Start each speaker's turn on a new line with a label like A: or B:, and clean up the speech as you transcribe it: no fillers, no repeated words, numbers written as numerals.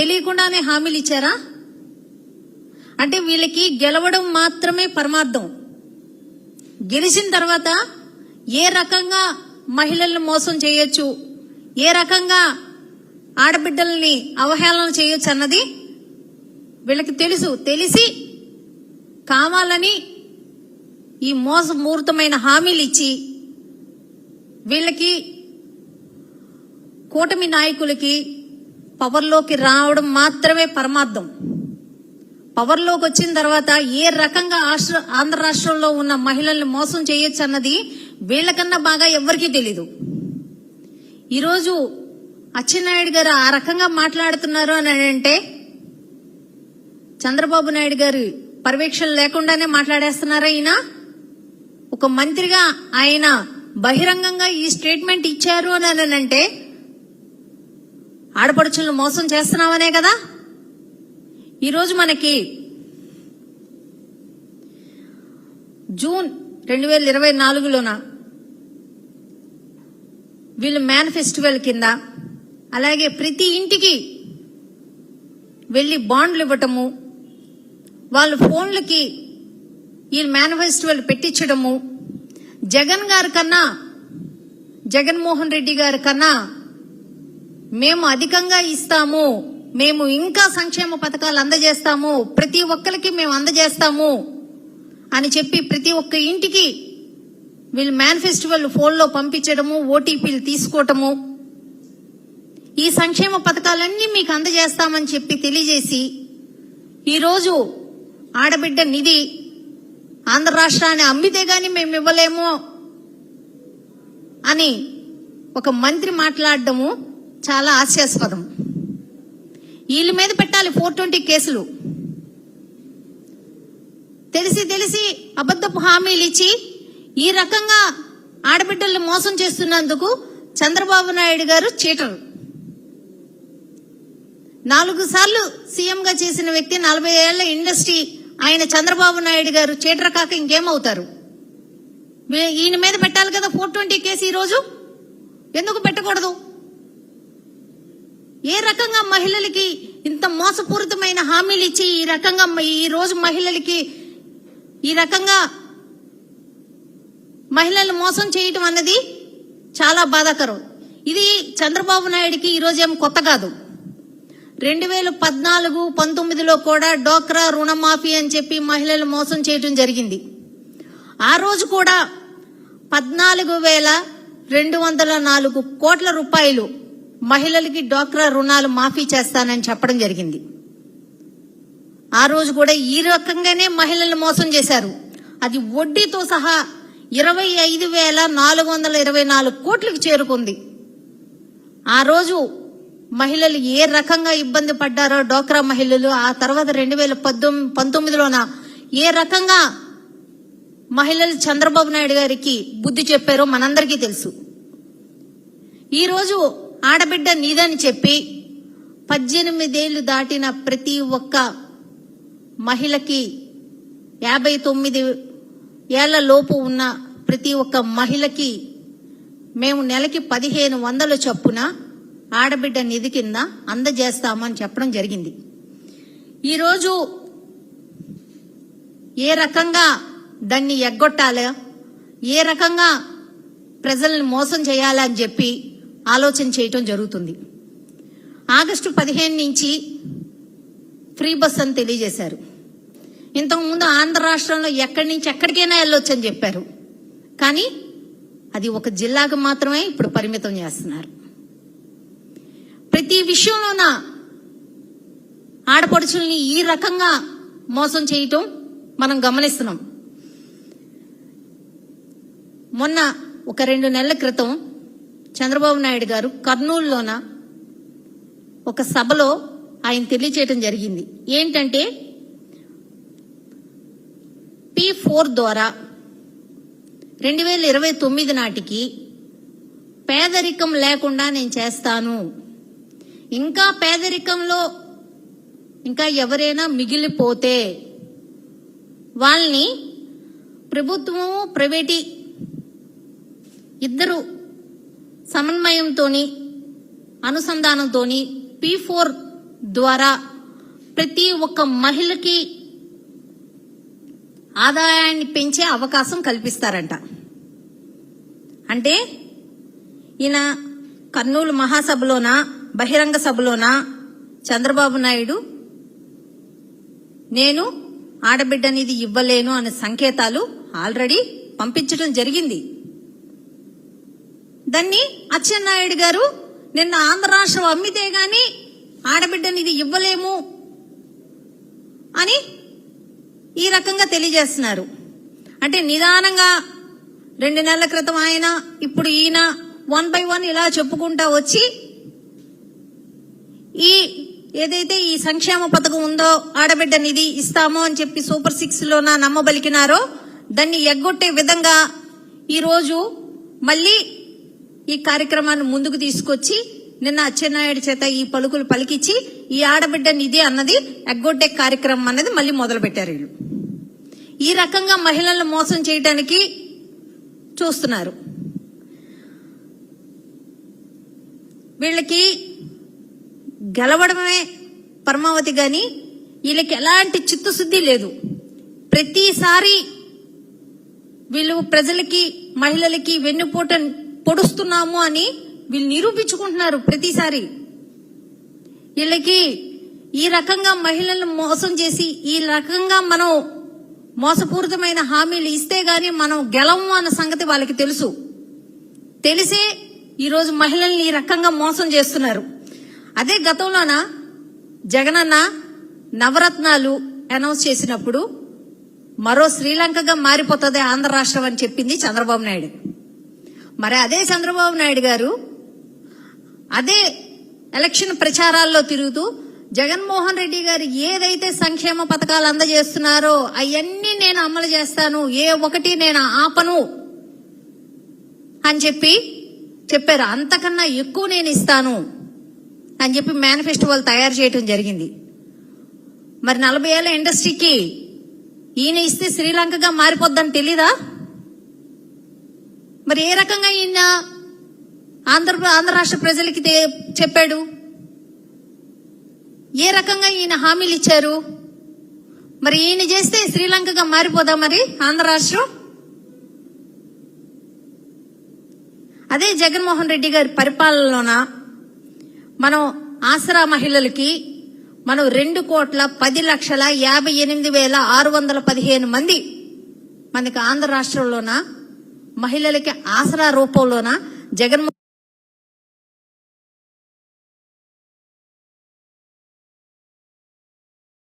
A: తెలియకుండానే హామీలు ఇచ్చారా? అంటే వీళ్ళకి గెలవడం మాత్రమే పరమార్థం. గెలిచిన తర్వాత ఏ రకంగా మహిళలను మోసం చేయొచ్చు, ఏ రకంగా ఆడబిడ్డల్ని అవహేళన చేయొచ్చు అన్నది వీళ్ళకి తెలిసి కావాలని ఈ మోసపూరితమైన హామీలు ఇచ్చి వీళ్ళకి కూటమి నాయకులకి పవర్లోకి రావడం మాత్రమే పరమార్థం. పవర్లోకి వచ్చిన తర్వాత ఏ రకంగా ఆంధ్ర రాష్ట్రంలో ఉన్న మహిళల్ని మోసం చేయొచ్చు అన్నది వీళ్ళకన్నా బాగా ఎవ్వరికీ తెలీదు. ఈరోజు అచ్చెన్నాయుడు గారు ఆ రకంగా మాట్లాడుతున్నారు అని అంటే చంద్రబాబు నాయుడు గారు పర్యవేక్షణ లేకుండానే మాట్లాడేస్తున్నారా? ఈయన ఒక మంత్రిగా ఆయన బహిరంగంగా ఈ స్టేట్మెంట్ ఇచ్చారు అని అంటే ఆడపడుచులను మోసం చేస్తున్నామనే కదా. ఈరోజు మనకి జూన్ 2024లోన వీళ్ళు మేనిఫెస్టివల్ కింద అలాగే ప్రతి ఇంటికి వెళ్లి బాండ్లు ఇవ్వటము, వాళ్ళ ఫోన్లకి ఈ మేనిఫెస్టివల్ పెట్టించడము, జగన్మోహన్ రెడ్డి గారి కన్నా మేము అధికంగా ఇస్తాము, మేము ఇంకా సంక్షేమ పథకాలు అందజేస్తాము, ప్రతి ఒక్కరికి మేము అందజేస్తాము అని చెప్పి ప్రతి ఒక్క ఇంటికి వీళ్ళు మేనిఫెస్టివల్ ఫోన్లో పంపించడము, ఓటీపీలు తీసుకోవటము, ఈ సంక్షేమ పథకాలన్నీ మీకు అందజేస్తామని చెప్పి తెలియజేసి ఈరోజు ఆడబిడ్డ నిధి ఆంధ్ర రాష్ట్రాన్ని అమ్మితే గాని మేము ఇవ్వలేము అని ఒక మంత్రి మాట్లాడడము చాలా హాస్యాస్పదం. వీళ్ళ మీద పెట్టాలి 420 కేసులు. తెలిసి అబద్ధపు హామీలు ఇచ్చి ఈ రకంగా ఆడబిడ్డల్ని మోసం చేస్తున్నందుకు చంద్రబాబు నాయుడు గారు చీటరు. 4 సార్లు సీఎంగా చేసిన వ్యక్తి, 40 ఏళ్ల ఇండస్ట్రీ ఆయన చంద్రబాబు నాయుడు గారు చీటర్ కాక ఇంకేమవుతారు? ఈయన మీద పెట్టాలి కదా 420 కేసు. ఈరోజు ఎందుకు పెట్టకూడదు? ఏ రకంగా మహిళలకి ఇంత మోసపూరితమైన హామీలు ఇచ్చి ఈ రకంగా ఈ రోజు మహిళలకి ఈ రకంగా మహిళలు మోసం చేయటం అన్నది చాలా బాధాకరం. ఇది చంద్రబాబు నాయుడికి ఈరోజు ఏం కొత్త కాదు. 2014-19లో కూడా డోక్రా రుణమాఫీ అని చెప్పి మహిళలు మోసం చేయటం జరిగింది. ఆ రోజు కూడా 14,204 కోట్ల రూపాయలు మహిళలకి డోక్రా రుణాలు మాఫీ చేస్తానని చెప్పడం జరిగింది. ఆ రోజు కూడా ఈ రకంగానే మహిళలను మోసం చేశారు. అది వడ్డీతో సహా 25,424 కోట్లకు చేరుకుంది. ఆ రోజు మహిళలు ఏ రకంగా ఇబ్బంది పడ్డారో డోక్రా మహిళలు, ఆ తర్వాత 2019లోన ఏ రకంగా మహిళలు చంద్రబాబు నాయుడు గారికి బుద్ధి చెప్పారో మనందరికీ తెలుసు. ఈరోజు ఆడబిడ్డ నీదని చెప్పి 18 ఏళ్లు దాటిన ప్రతి ఒక్క మహిళకి, 59 ఏళ్ల లోపు ఉన్న ప్రతి ఒక్క మహిళకి మేము నెలకి 1,500 చొప్పున ఆడబిడ్డ నిధి కింద అందజేస్తామని చెప్పడం జరిగింది. ఈరోజు ఏ రకంగా దాన్ని ఎగ్గొట్టాలో, ఏ రకంగా ప్రజల్ని మోసం చేయాలని చెప్పి ఆలోచన చేయటం జరుగుతుంది. ఆగస్టు 15 నుంచి ఫ్రీ బస్ అని తెలియజేశారు. ఇంతకుముందు ఆంధ్ర రాష్ట్రంలో ఎక్కడి నుంచి ఎక్కడికైనా వెళ్ళొచ్చని చెప్పారు. కానీ అది ఒక జిల్లాకు మాత్రమే ఇప్పుడు పరిమితం చేస్తున్నారు. ప్రతి విషయంలోన ఆడపడుచుల్ని ఈ రకంగా మోసం చేయటం మనం గమనిస్తున్నాం. మొన్న ఒక 2 నెలల క్రితం చంద్రబాబు నాయుడు గారు కర్నూలులోన ఒక సభలో ఆయన తెలియచేయటం జరిగింది. ఏంటంటే P4 ద్వారా 2029 నాటికి పేదరికం లేకుండా నేను చేస్తాను. ఇంకా పేదరికంలో ఇంకా ఎవరైనా మిగిలిపోతే వాళ్ళని ప్రభుత్వము ప్రైవేట్ ఇద్దరు సమన్వయంతోని అనుసంధానంతోని P4 ద్వారా ప్రతి ఒక్క మహిళకి ఆదాయాన్ని పెంచే అవకాశం కల్పిస్తారంట. అంటే ఈయన కర్నూలు మహాసభలోన బహిరంగ సభలోన చంద్రబాబు నాయుడు నేను ఆడబిడ్డనిది ఇవ్వలేను అనే సంకేతాలు ఆల్రెడీ పంపించడం జరిగింది. దాన్ని అచ్చెన్నాయుడు గారు నిన్న ఆంధ్ర రాష్ట్రం అమ్మితే గాని ఆడబిడ్డనిది ఇవ్వలేము అని ఈ రకంగా తెలియజేస్తున్నారు. అంటే నిదానంగా 2 నెలల క్రితం ఆయన, ఇప్పుడు ఈయన 1 by 1 ఇలా చెప్పుకుంటా వచ్చి ఈ ఏదైతే ఈ సంక్షేమ పథకం ఉందో ఆడబిడ్డ నిధి ఇస్తామో అని చెప్పి సూపర్ 6 లోన నమ్మబలికినారో దాన్ని ఎగ్గొట్టే విధంగా ఈరోజు మళ్ళీ ఈ కార్యక్రమాన్ని ముందుకు తీసుకొచ్చి నిన్న అచ్చెన్నాయుడు చేత ఈ పలుకులు పలికిచ్చి ఈ ఆడబిడ్డ నిధి అన్నది ఎగ్గొట్టే కార్యక్రమం అన్నది మళ్ళీ మొదలు పెట్టారు. వీళ్ళు ఈ రకంగా మహిళలను మోసం చేయడానికి చూస్తున్నారు. వీళ్ళకి గెలవడమే పరమావధి గాని వీళ్ళకి ఎలాంటి చిత్తశుద్ధి లేదు. ప్రతిసారి వీళ్ళు ప్రజలకి మహిళలకి వెన్నుపోట పొడుస్తున్నాము అని వీళ్ళు నిరూపించుకుంటున్నారు. ప్రతిసారి వీళ్ళకి ఈ రకంగా మహిళలను మోసం చేసి ఈ రకంగా మనం మోసపూరితమైన హామీలు ఇస్తే గాని మనం గెలము అన్న సంగతి వాళ్ళకి తెలుసు. తెలిసే ఈరోజు మహిళల్ని ఈ రకంగా మోసం చేస్తున్నారు. అదే గతంలోన జగనన్న నవరత్నాలు అనౌన్స్ చేసినప్పుడు మరో శ్రీలంకగా మారిపోతుంది ఆంధ్ర రాష్ట్రం అని చెప్పింది చంద్రబాబు నాయుడు. మరి అదే చంద్రబాబు నాయుడు గారు అదే ఎలక్షన్ ప్రచారాల్లో తిరుగుతూ జగన్మోహన్ రెడ్డి గారు ఏదైతే సంక్షేమ పథకాలు అందజేస్తున్నారో అవన్నీ నేను అమలు చేస్తాను, ఏ ఒక్కటి నేను ఆపను అని చెప్పారు. అంతకన్నా ఎక్కువ నేను ఇస్తాను అని చెప్పి మేనిఫెస్టో వాళ్ళు తయారు చేయడం జరిగింది. మరి 40 ఏళ్ల ఇండస్ట్రీకి ఈయన ఇస్తే శ్రీలంకగా మారిపోద్దని తెలీదా? మరి ఏ రకంగా ఈయన ఆంధ్ర రాష్ట్ర ప్రజలకి చెప్పాడు? ఏ రకంగా ఈయన హామీలు ఇచ్చారు? మరి ఈయన చేస్తే శ్రీలంకగా మారిపోదా మరి ఆంధ్ర రాష్ట్రం? అదే జగన్మోహన్ రెడ్డి గారి పరిపాలనలోన మనం ఆసరా మహిళలకి మనం 2,10,58,615 మంది మనకి ఆంధ్ర రాష్ట్రంలోన మహిళలకి ఆసరా రూపంలోన జగన్మోహన్